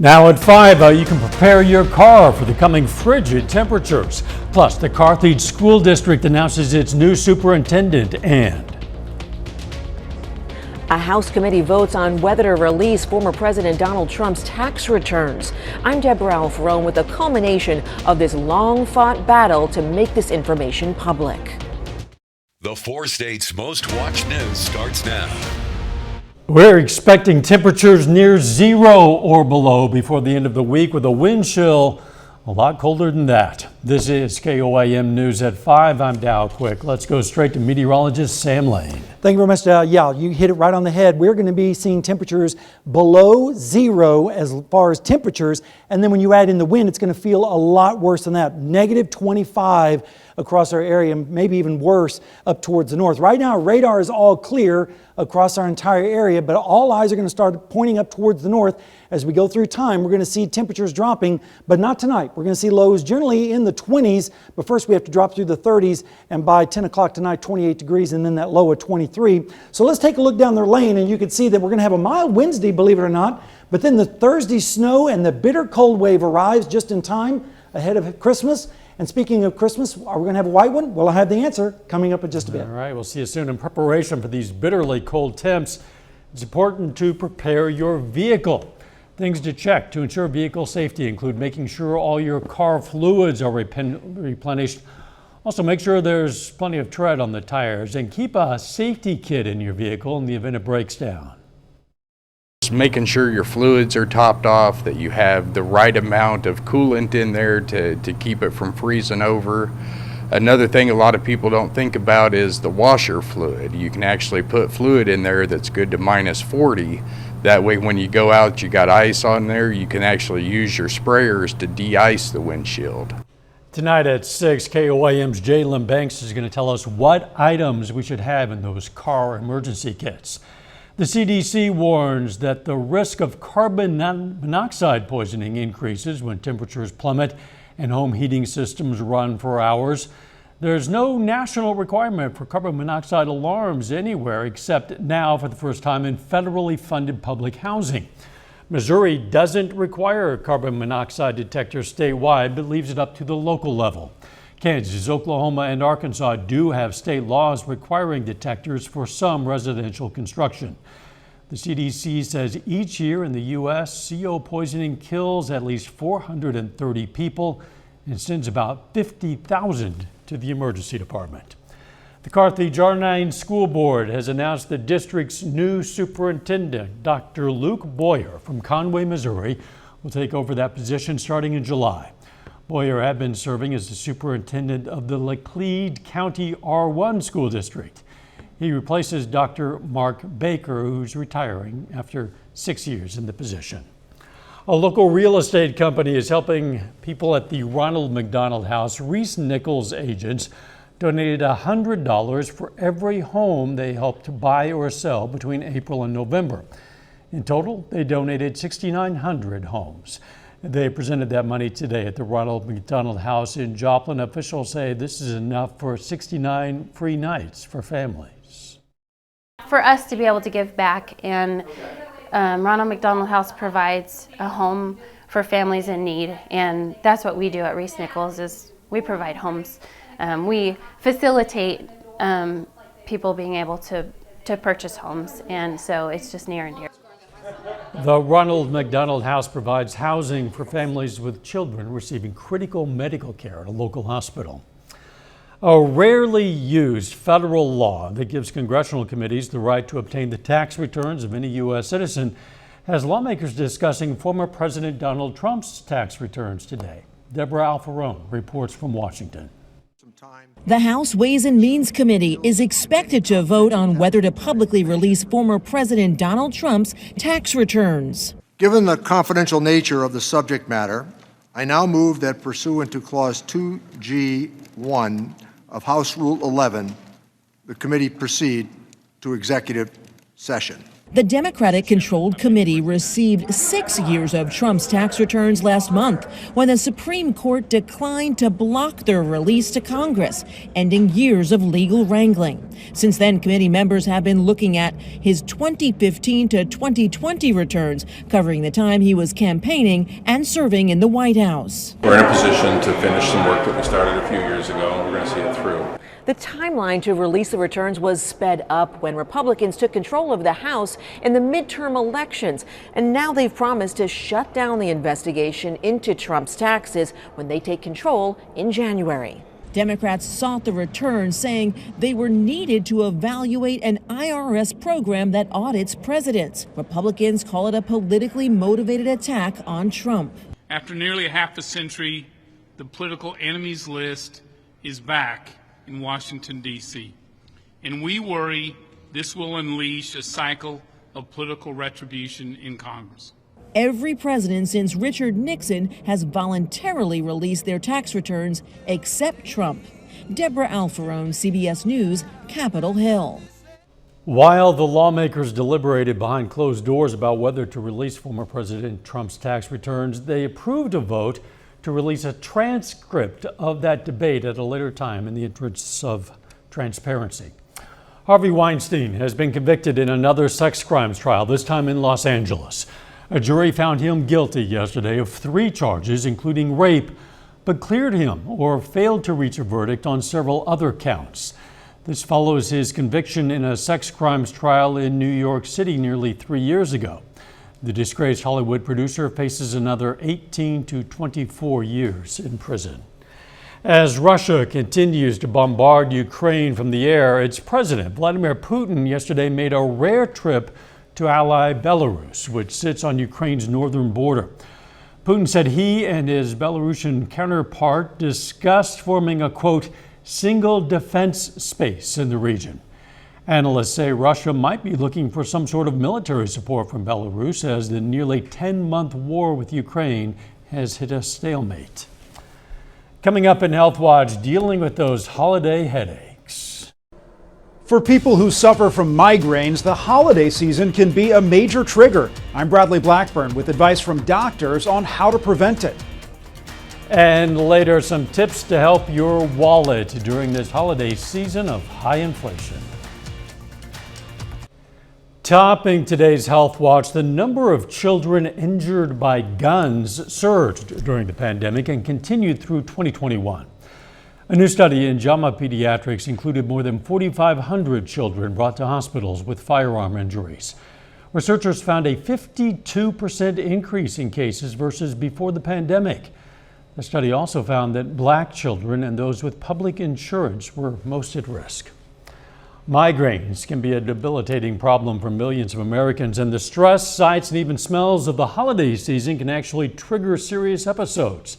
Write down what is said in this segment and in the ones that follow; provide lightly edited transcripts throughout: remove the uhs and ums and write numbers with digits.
Now at 5, you can prepare your car for the coming frigid temperatures. Plus, the Carthage School District announces its new superintendent, and a House committee votes on whether to release former President Donald Trump's tax returns. I'm Deborah Alfarone with the culmination of this long-fought battle to make this information public. The 4 states' most watched news starts now. We're expecting temperatures near 0 or below before the end of the week, with a wind chill a lot colder than that. This is KOAM News at 5. I'm Dow Quick. Let's go straight to meteorologist Sam Lane. Thank you very much, Dow. Yeah, you hit it right on the head. We're going to be seeing temperatures below 0 as far as temperatures. And then when you add in the wind, it's going to feel a lot worse than that. -25 across our area, maybe even worse up towards the north. Right now, radar is all clear across our entire area, but all eyes are going to start pointing up towards the north. As we go through time, we're going to see temperatures dropping, but not tonight. We're going to see lows generally in the 20s, but first we have to drop through the 30s, and by 10 o'clock tonight, 28 degrees, and then that low of 23. So let's take a look down their lane, and you can see that we're going to have a mild Wednesday, believe it or not, but then the Thursday snow and the bitter cold wave arrives just in time ahead of Christmas. And speaking of Christmas, are we going to have a white one? Well, I have the answer coming up in just a bit. All right, we'll see you soon. In preparation for these bitterly cold temps, it's important to prepare your vehicle. Things to check to ensure vehicle safety include making sure all your car fluids are replenished. Also, make sure there's plenty of tread on the tires, and keep a safety kit in your vehicle in the event it breaks down. Just making sure your fluids are topped off, that you have the right amount of coolant in there to keep it from freezing over. Another thing a lot of people don't think about is the washer fluid. You can actually put fluid in there that's good to -40. That way when you go out, you got ice on there, you can actually use your sprayers to de-ice the windshield. Tonight at 6, KOAM's Jalen Banks is going to tell us what items we should have in those car emergency kits. The CDC warns that the risk of carbon monoxide poisoning increases when temperatures plummet and home heating systems run for hours. There's no national requirement for carbon monoxide alarms anywhere except now for the first time in federally funded public housing. Missouri doesn't require carbon monoxide detectors statewide, but leaves it up to the local level. Kansas, Oklahoma, and Arkansas do have state laws requiring detectors for some residential construction. The CDC says each year in the U.S., CO poisoning kills at least 430 people and sends about 50,000 to the emergency department. The Carthage R9 School Board has announced the district's new superintendent, Dr. Luke Boyer from Conway, Missouri, will take over that position starting in July. Boyer had been serving as the superintendent of the Laclede County R1 School District. He replaces Dr. Mark Baker, who's retiring after 6 years in the position. A local real estate company is helping people at the Ronald McDonald House. Reese Nichols agents donated $100 for every home they helped buy or sell between April and November. In total, they donated 6,900 homes. They presented that money today at the Ronald McDonald House in Joplin. Officials say this is enough for 69 free nights for families. For us to be able to give back, and Ronald McDonald House provides a home for families in need, and that's what we do at Reese Nichols. Is we provide homes. We facilitate people being able to purchase homes, and so it's just near and dear. The Ronald McDonald House provides housing for families with children receiving critical medical care at a local hospital. A rarely used federal law that gives congressional committees the right to obtain the tax returns of any U.S. citizen has lawmakers discussing former President Donald Trump's tax returns today. Deborah Alfarone reports from Washington. The House Ways and Means Committee is expected to vote on whether to publicly release former President Donald Trump's tax returns. Given the confidential nature of the subject matter, I now move that pursuant to Clause 2G1 of House Rule 11, the committee proceed to executive session. The Democratic-controlled committee received 6 years of Trump's tax returns last month when the Supreme Court declined to block their release to Congress, ending years of legal wrangling. Since then, committee members have been looking at his 2015 to 2020 returns, covering the time he was campaigning and serving in the White House. We're in a position to finish some work that we started a few years ago, and we're going to see it through. The timeline to release the returns was sped up when Republicans took control of the House in the midterm elections. And now they've promised to shut down the investigation into Trump's taxes when they take control in January. Democrats sought the returns, saying they were needed to evaluate an IRS program that audits presidents. Republicans call it a politically motivated attack on Trump. After nearly half a century, the political enemies list is back in Washington, D.C. And we worry this will unleash a cycle of political retribution in Congress. Every president since Richard Nixon has voluntarily released their tax returns, except Trump. Deborah Alfarone, CBS News, Capitol Hill. While the lawmakers deliberated behind closed doors about whether to release former President Trump's tax returns, they approved a vote to release a transcript of that debate at a later time in the interests of transparency. Harvey Weinstein has been convicted in another sex crimes trial, this time in Los Angeles. A jury found him guilty yesterday of 3 charges, including rape, but cleared him or failed to reach a verdict on several other counts. This follows his conviction in a sex crimes trial in New York City nearly 3 years ago. The disgraced Hollywood producer faces another 18 to 24 years in prison. As Russia continues to bombard Ukraine from the air, its president, Vladimir Putin, yesterday made a rare trip to ally Belarus, which sits on Ukraine's northern border. Putin said he and his Belarusian counterpart discussed forming a, quote, single defense space in the region. Analysts say Russia might be looking for some sort of military support from Belarus as the nearly 10-month war with Ukraine has hit a stalemate. Coming up in Health Watch, dealing with those holiday headaches. For people who suffer from migraines, the holiday season can be a major trigger. I'm Bradley Blackburn with advice from doctors on how to prevent it. And later, some tips to help your wallet during this holiday season of high inflation. Topping today's Health Watch, the number of children injured by guns surged during the pandemic and continued through 2021. A new study in JAMA Pediatrics included more than 4,500 children brought to hospitals with firearm injuries. Researchers found a 52% increase in cases versus before the pandemic. The study also found that Black children and those with public insurance were most at risk. Migraines can be a debilitating problem for millions of Americans, and the stress, sights, and even smells of the holiday season can actually trigger serious episodes.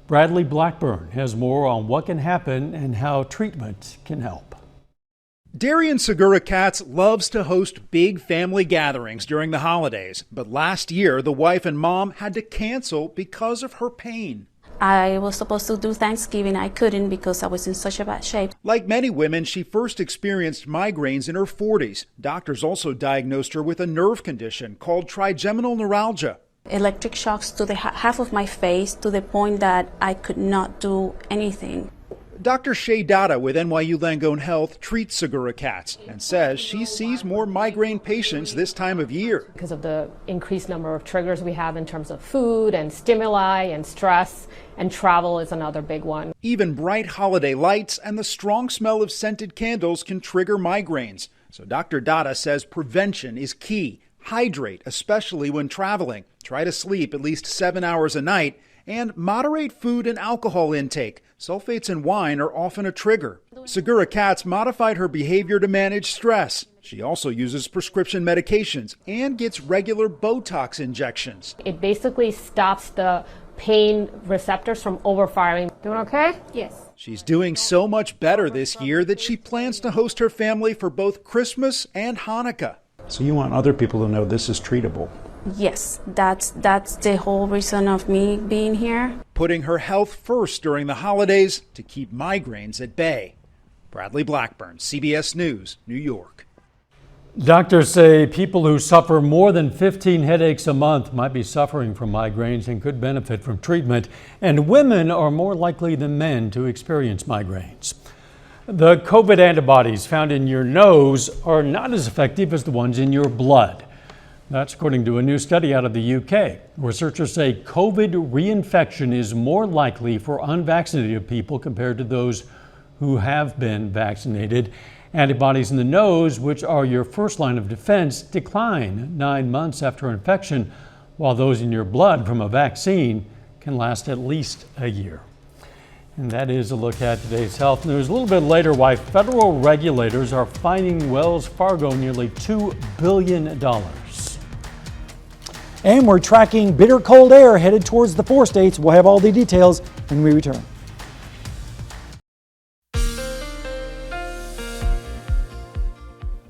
Bradley Blackburn has more on what can happen and how treatment can help. Darian Segura Katz loves to host big family gatherings during the holidays, but last year the wife and mom had to cancel because of her pain. I was supposed to do Thanksgiving. I couldn't because I was in such a bad shape. Like many women, she first experienced migraines in her 40s. Doctors also diagnosed her with a nerve condition called trigeminal neuralgia. Electric shocks to the half of my face to the point that I could not do anything. Dr. Shay Dada with NYU Langone Health treats Segura Katz and says she sees more migraine patients this time of year. Because of the increased number of triggers we have in terms of food and stimuli and stress, and travel is another big one. Even bright holiday lights and the strong smell of scented candles can trigger migraines. So Dr. Dada says prevention is key. Hydrate, especially when traveling. Try to sleep at least 7 hours a night and moderate food and alcohol intake. Sulfates in wine are often a trigger. Segura Katz modified her behavior to manage stress. She also uses prescription medications and gets regular Botox injections. It basically stops the pain receptors from overfiring. Doing okay? Yes. She's doing so much better this year that she plans to host her family for both Christmas and Hanukkah. So you want other people to know this is treatable? Yes, that's the whole reason of me being here. Putting her health first during the holidays to keep migraines at bay. Bradley Blackburn, CBS News, New York. Doctors say people who suffer more than 15 headaches a month might be suffering from migraines and could benefit from treatment. And women are more likely than men to experience migraines. The COVID antibodies found in your nose are not as effective as the ones in your blood. That's according to a new study out of the UK. Researchers say COVID reinfection is more likely for unvaccinated people compared to those who have been vaccinated. Antibodies in the nose, which are your first line of defense, decline 9 months after infection, while those in your blood from a vaccine can last at least a year. And that is a look at today's health news. A little bit later, why federal regulators are fining Wells Fargo nearly $2 billion. And we're tracking bitter cold air headed towards the 4 states. We'll have all the details when we return.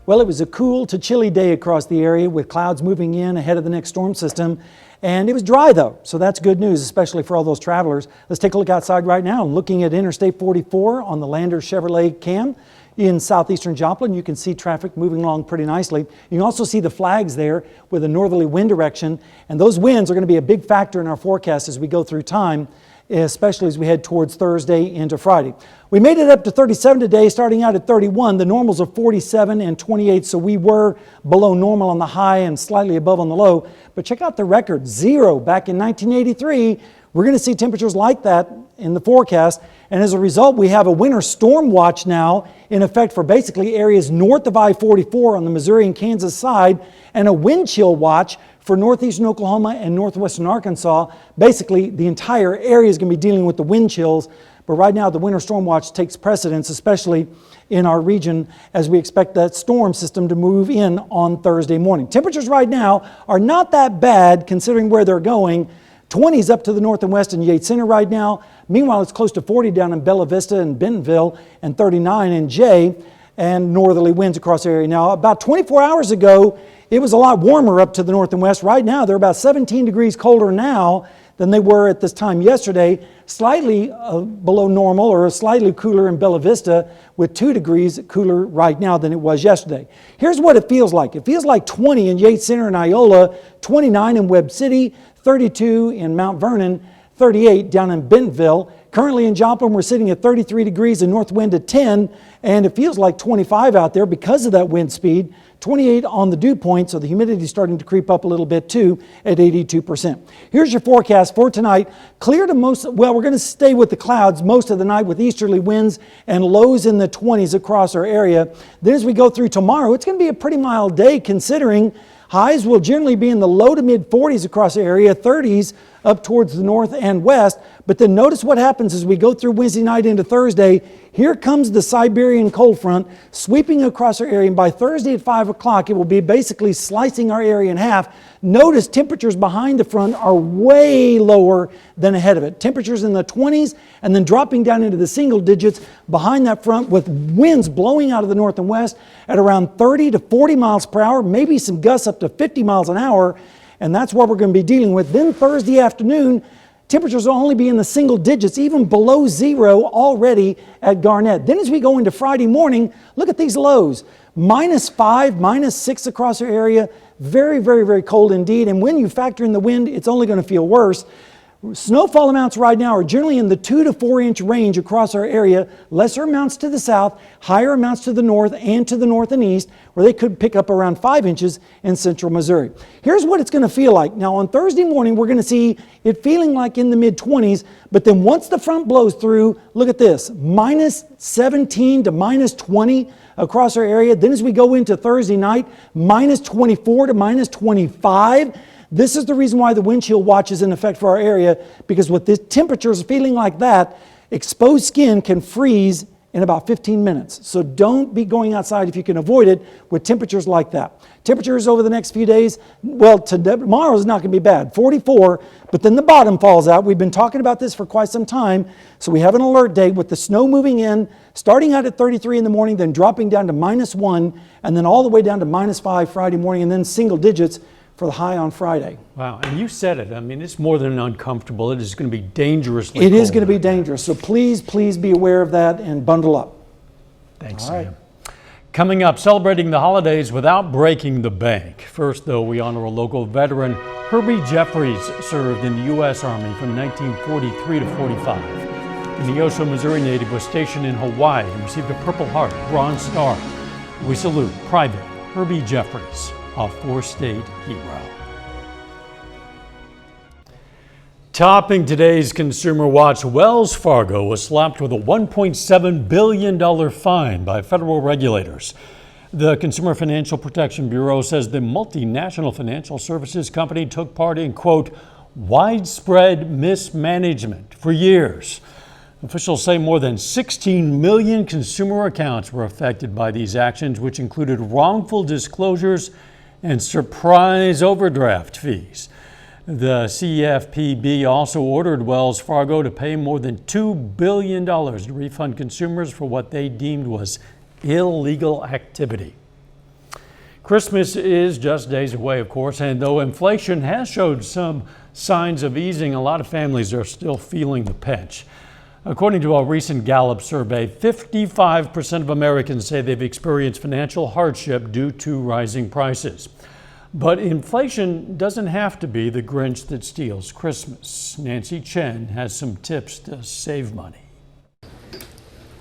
Well, it was a cool to chilly day across the area with clouds moving in ahead of the next storm system. And it was dry though, so that's good news, especially for all those travelers. Let's take a look outside right now. Looking at Interstate 44 on the Lander Chevrolet KOAM in southeastern Joplin, you can see traffic moving along pretty nicely. You can also see the flags there with a northerly wind direction. And those winds are going to be a big factor in our forecast as we go through time, especially as we head towards Thursday into Friday. We made it up to 37 today, starting out at 31. The normals are 47 and 28, so we were below normal on the high and slightly above on the low. But check out the record, 0 back in 1983. We're going to see temperatures like that in the forecast. And as a result, we have a winter storm watch now in effect for basically areas north of I-44 on the Missouri and Kansas side, and a wind chill watch for northeastern Oklahoma and northwestern Arkansas. Basically, the entire area is going to be dealing with the wind chills. But right now, the winter storm watch takes precedence, especially in our region, as we expect that storm system to move in on Thursday morning. Temperatures right now are not that bad considering where they're going. 20s up to the north and west in Yates Center right now. Meanwhile, it's close to 40 down in Bella Vista and Bentonville, and 39 in Jay, and northerly winds across the area. Now, about 24 hours ago, it was a lot warmer up to the north and west. Right now, they're about 17 degrees colder now than they were at this time yesterday, slightly below normal or slightly cooler in Bella Vista, with 2 degrees cooler right now than it was yesterday. Here's what it feels like. It feels like 20 in Yates Center and Iola, 29 in Webb City, 32 in Mount Vernon, 38 down in Bentonville. Currently in Joplin, we're sitting at 33 degrees and north wind at 10, and it feels like 25 out there because of that wind speed. 28 on the dew point, so the humidity is starting to creep up a little bit too at 82%. Here's your forecast for tonight. Clear to most, well, we're going to stay with the clouds most of the night with easterly winds and lows in the 20s across our area. Then as we go through tomorrow, it's going to be a pretty mild day considering highs will generally be in the low to mid 40s across the area, 30s up towards the north and west. But then notice what happens as we go through Wednesday night into Thursday. Here comes the Siberian cold front sweeping across our area. And by Thursday at 5 o'clock, it will be basically slicing our area in half. Notice temperatures behind the front are way lower than ahead of it. Temperatures in the 20s and then dropping down into the single digits behind that front with winds blowing out of the north and west at around 30 to 40 miles per hour, maybe some gusts up to 50 miles an hour. And that's what we're going to be dealing with. Then Thursday afternoon, temperatures will only be in the single digits, even below 0 already at Garnett. Then as we go into Friday morning, look at these lows. -5, -6 across our area. Very, very, very cold indeed. And when you factor in the wind, it's only going to feel worse. Snowfall amounts right now are generally in the 2 to 4 inch range across our area. Lesser amounts to the south, higher amounts to the north and to the north and east, where they could pick up around 5 inches in central Missouri. Here's what it's going to feel like. Now on Thursday morning, we're going to see it feeling like in the mid 20s, but then once the front blows through, look at this, -17 to -20 across our area. Then as we go into Thursday night, -24 to -25. This is the reason why the wind chill watch is in effect for our area, because with the temperatures feeling like that, exposed skin can freeze in about 15 minutes. So don't be going outside if you can avoid it with temperatures like that. Temperatures over the next few days, well, tomorrow is not going to be bad, 44, but then the bottom falls out. We've been talking about this for quite some time, so we have an alert date with the snow moving in, starting out at 33 in the morning, then dropping down to -1, and then all the way down to -5 Friday morning, and then single digits for the high on Friday. Wow, and you said it. I mean, it's more than uncomfortable. It is going to be dangerously cold. It is going to be dangerous. So please, please be aware of that and bundle up. Thanks, All right. Sam. Coming up, celebrating the holidays without breaking the bank. First, though, we honor a local veteran. Herbie Jeffries served in the U.S. Army from 1943 to 45. The Neosho, Missouri native was stationed in Hawaii and received a Purple Heart Bronze Star. We salute Private Herbie Jeffries, a four-state hero. Topping today's Consumer Watch, Wells Fargo was slapped with a $1.7 billion fine by federal regulators. The Consumer Financial Protection Bureau says the multinational financial services company took part in, quote, widespread mismanagement for years. Officials say more than 16 million consumer accounts were affected by these actions, which included wrongful disclosures and surprise overdraft fees. The CFPB also ordered Wells Fargo to pay more than $2 billion to refund consumers for what they deemed was illegal activity. Christmas is just days away, of course, and though inflation has showed some signs of easing, a lot of families are still feeling the pinch. According to a recent Gallup survey, 55% of Americans say they've experienced financial hardship due to rising prices. But inflation doesn't have to be the Grinch that steals Christmas. Nancy Chen has some tips to save money.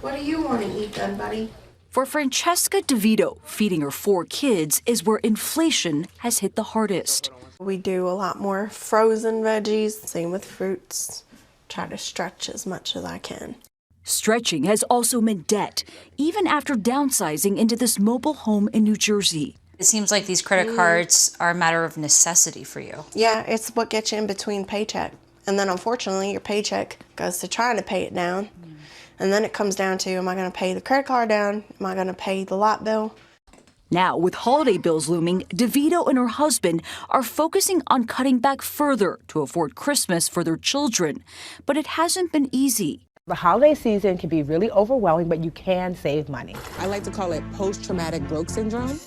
What do you want to eat then, buddy? For Francesca DeVito, feeding her 4 kids is where inflation has hit the hardest. We do a lot more frozen veggies, same with fruits. Try to stretch as much as I can. Stretching has also meant debt, even after downsizing into this mobile home in New Jersey. It seems like these credit cards are a matter of necessity for you. Yeah, it's what gets you in between paycheck. And then unfortunately, your paycheck goes to trying to pay it down. And then it comes down to, am I going to pay the credit card down? Am I going to pay the lot bill? Now, with holiday bills looming, DeVito and her husband are focusing on cutting back further to afford Christmas for their children. But it hasn't been easy. The holiday season can be really overwhelming, but you can save money. I like to call it post-traumatic broke syndrome.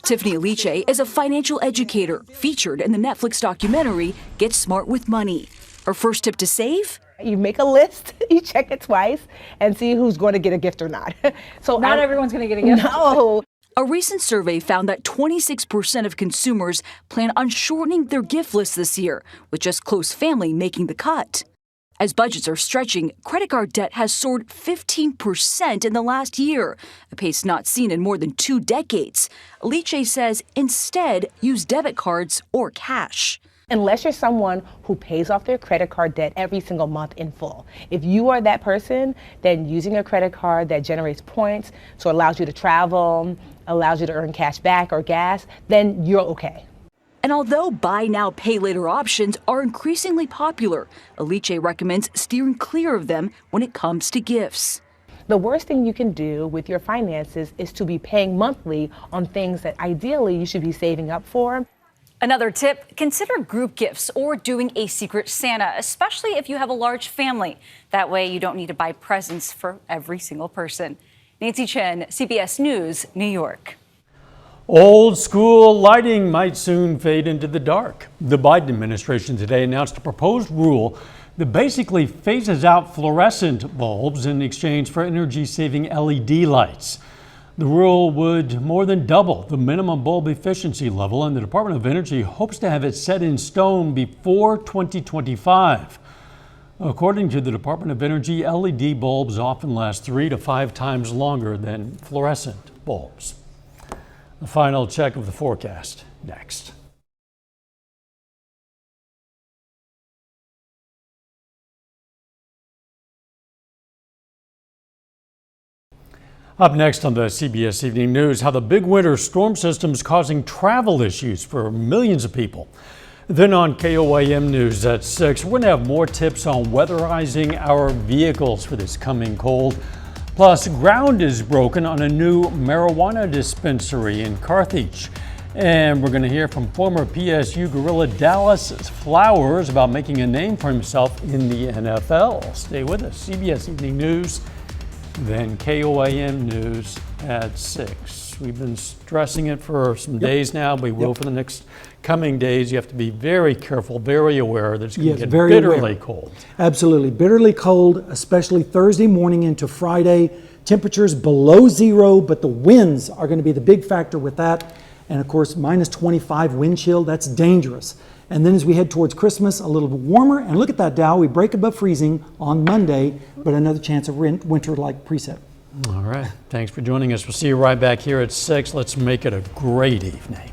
Tiffany Aliche is a financial educator featured in the Netflix documentary Get Smart with Money. Her first tip to save? You make a list, you check it twice, and see who's going to get a gift or not. So Not everyone's going to get a gift. No. A recent survey found that 26% of consumers plan on shortening their gift list this year, with just close family making the cut. As budgets are stretching, credit card debt has soared 15% in the last year, a pace not seen in more than 2 decades. Aliche says instead use debit cards or cash. Unless you're someone who pays off their credit card debt every single month in full. If you are that person, then using a credit card that generates points, so allows you to travel, allows you to earn cash back or gas, then you're okay. And although buy now, pay later options are increasingly popular, Aliche recommends steering clear of them when it comes to gifts. The worst thing you can do with your finances is to be paying monthly on things that ideally you should be saving up for. Another tip, consider group gifts or doing a secret Santa, especially if you have a large family. That way you don't need to buy presents for every single person. Nancy Chen, CBS News, New York. Old school lighting might soon fade into the dark. The Biden administration today announced a proposed rule that basically phases out fluorescent bulbs in exchange for energy-saving LED lights. The rule would more than double the minimum bulb efficiency level, and the Department of Energy hopes to have it set in stone before 2025. According to the Department of Energy, LED bulbs often last 3 to 5 times longer than fluorescent bulbs. A final check of the forecast next. Up next on the CBS Evening News, how the big winter storm system is causing travel issues for millions of people. Then on KOAM News at 6, we're going to have more tips on weatherizing our vehicles for this coming cold. Plus, ground is broken on a new marijuana dispensary in Carthage. And we're going to hear from former PSU gorilla Dallas Flowers about making a name for himself in the NFL. Stay with us. CBS Evening News, then KOAM News at 6. winds. We've been stressing it for some days now. We will for the next coming days. You have to be very careful, very aware that it's going to get bitterly cold. Absolutely. Bitterly cold, especially Thursday morning into Friday. Temperatures below zero, but the winds are going to be the big factor with that. And of course, minus 25 wind chill, that's dangerous. And then as we head towards Christmas, a little bit warmer. And look at that, Dow, we break above freezing on Monday, but another chance of winter-like preset. All right. Thanks for joining us. We'll see you right back here at 6. Let's make it a great evening.